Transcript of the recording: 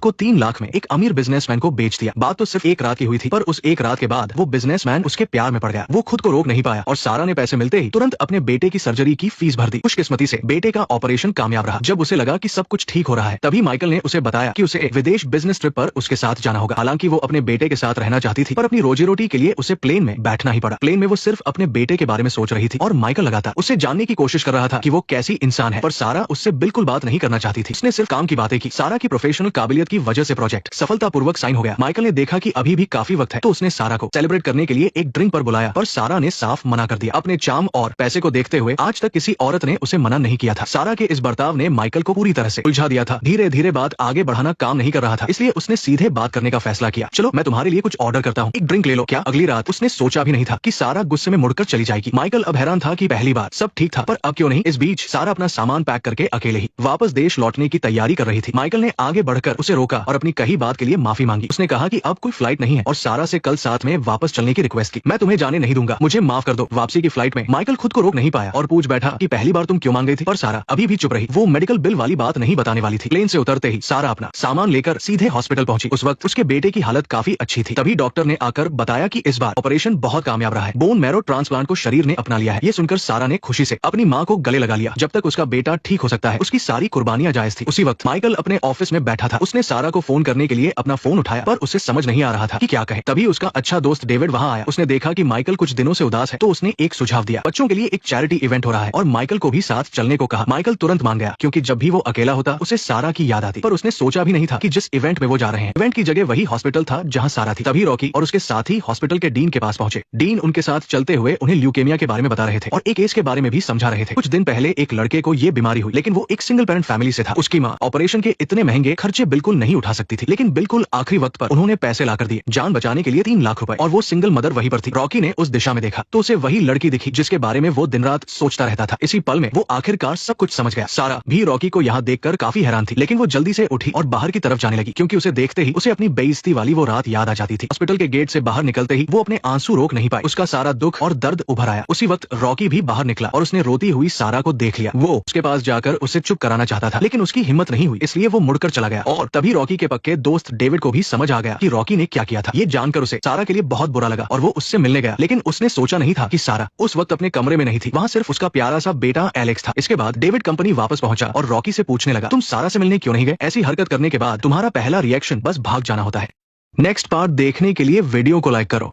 को 3 लाख में एक अमीर बिजनेसमैन को बेच दिया। बात तो सिर्फ एक रात की हुई थी, पर उस एक रात के बाद वो बिजनेसमैन उसके प्यार में पड़ गया। वो खुद को रोक नहीं पाया और सारा ने पैसे मिलते ही तुरंत अपने बेटे की सर्जरी की फीस भर दी। खुशकिस्मती से बेटे का ऑपरेशन कामयाब रहा। जब उसे लगा कि सब कुछ ठीक हो रहा है, तभी माइकल ने उसे बताया कि उसे विदेश बिजनेस ट्रिप पर उसके साथ जाना होगा। हालांकि वो अपने बेटे के साथ रहना चाहती थी, पर अपनी रोजी रोटी के लिए उसे प्लेन में बैठना ही पड़ा। प्लेन में वो सिर्फ अपने बेटे के बारे में सोच रही थी और माइकल लगातार उससे जानने की कोशिश कर रहा था कि वो कैसी इंसान है, पर सारा उससे बिल्कुल बात नहीं करना चाहती थी। उसने सिर्फ काम की बातें की। सारा की प्रोफेशनल काबिलियत की वजह से प्रोजेक्ट सफलतापूर्वक साइन हो गया। माइकल ने देखा कि अभी भी काफी वक्त है, तो उसने सारा को सेलिब्रेट करने के लिए एक ड्रिंक पर बुलाया, पर सारा ने साफ मना कर दिया। अपने चार्म और पैसे को देखते हुए आज तक किसी औरत ने उसे मना नहीं किया था। सारा के इस बर्ताव ने माइकल को पूरी तरह से उलझा दिया था। धीरे धीरे बात आगे बढ़ाना काम नहीं कर रहा था, इसलिए उसने सीधे बात करने का फैसला किया। चलो मैं तुम्हारे लिए कुछ ऑर्डर करता हूँ, एक ड्रिंक ले लो क्या? अगली रात उसने सोचा भी नहीं था कि सारा गुस्से में मुड़कर चली जाएगी। माइकल अब हैरान था कि पहली बार सब ठीक था, पर अब क्यों नहीं? इस बीच सारा अपना सामान पैक करके अकेले ही वापस देश लौटने की तैयारी कर रही थी। माइकल ने आगे बढ़कर उसे रोका और अपनी कही बात के लिए माफी मांगी। उसने कहा कि अब कोई फ्लाइट नहीं है और सारा से कल साथ में वापस चलने की रिक्वेस्ट की। मैं तुम्हें जाने नहीं दूंगा, मुझे माफ कर दो। वापसी की फ्लाइट में माइकल खुद को रोक नहीं पाया और पूछ बैठा कि पहली बार तुम क्यों मांग गई थी, पर सारा अभी भी चुप रही। वो मेडिकल बिल वाली बात नहीं बताने वाली थी। प्लेन से उतरते ही सारा अपना सामान लेकर सीधे हॉस्पिटल पहुंची। उस वक्त उसके बेटे की हालत काफी अच्छी थी। तभी डॉक्टर ने आकर बताया कि इस बार ऑपरेशन बहुत कामयाब रहा है। बोन मैरो ट्रांसप्लांट को शरीर ने अपना लिया है। ये सुनकर सारा ने खुशी से अपनी माँ को गले लगा लिया। जब तक उसका बेटा ठीक हो सकता है, उसकी सारी कुर्बानियां जायज थी। उसी वक्त माइकल अपने ऑफिस में बैठा था। उसने सारा को फोन करने के लिए अपना फोन उठाया, पर उसे समझ नहीं आ रहा था कि क्या कहे। तभी उसका अच्छा दोस्त डेविड वहां आया। उसने देखा कि माइकल कुछ दिनों से उदास है, तो उसने एक सुझाव दिया। बच्चों के लिए एक चैरिटी इवेंट हो रहा है और माइकल को भी साथ चलने को कहा। माइकल तुरंत मान गया, क्योंकि जब भी वो अकेला होता उसे सारा की याद आती। पर उसने सोचा भी नहीं था कि जिस इवेंट में वो जा रहे हैं, इवेंट की जगह वही हॉस्पिटल था जहाँ सारा थी। तभी रॉकी और उसके साथी हॉस्पिटल के डीन के पास पहुंचे। डीन उनके साथ चलते हुए उन्हें ल्यूकेमिया के बारे में बता रहे थे और एक केस के बारे में भी समझा रहे थे। कुछ दिन पहले एक लड़के को ये बीमारी हुई, लेकिन वो एक सिंगल पेरेंट फैमिली से था। उसकी माँ ऑपरेशन के इतने महंगे खर्चे बिल्कुल नहीं उठा सकती थी, लेकिन बिल्कुल आखिरी वक्त पर उन्होंने पैसे लाकर दिए, जान बचाने के लिए 3 लाख रुपए। और वो सिंगल मदर वहीं पर थी। रॉकी ने उस दिशा में देखा तो उसे वही लड़की दिखी जिसके बारे में वो दिन रात सोचता रहता था। इसी पल में वो आखिरकार सब कुछ समझ गया। सारा भी रॉकी को यहाँ देखकर काफी हैरान थी, लेकिन वो जल्दी से उठी और बाहर की तरफ जाने लगी, क्योंकि उसे देखते ही उसे अपनी बेइज्जती वाली वो रात याद आ जाती थी। हॉस्पिटल के गेट से बाहर निकलते ही वो अपने आंसू रोक नहीं पाई। उसका सारा दुख और दर्द उभर आया। उसी वक्त रॉकी भी बाहर निकला और उसने रोती हुई सारा को देख लिया। वो उसके पास जाकर उसे चुप कराना चाहता था, लेकिन उसकी हिम्मत नहीं हुई, इसलिए वो मुड़कर चला गया। और तभी रॉकी के पक्के दोस्त डेविड को भी समझ आ गया कि रॉकी ने क्या किया था। ये जानकर उसे सारा के लिए बहुत बुरा लगा और वो उससे मिलने गया, लेकिन उसने सोचा नहीं था कि सारा उस वक्त अपने कमरे में नहीं थी। वहाँ सिर्फ उसका प्यारा सा बेटा एलेक्स था। इसके बाद डेविड कंपनी वापस पहुंचा और रॉकी से पूछने लगा, तुम सारा से मिलने क्यों नहीं गए? ऐसी हरकत करने के बाद तुम्हारा पहला रिएक्शन बस भाग जाना होता है। नेक्स्ट पार्ट देखने के लिए वीडियो को लाइक करो।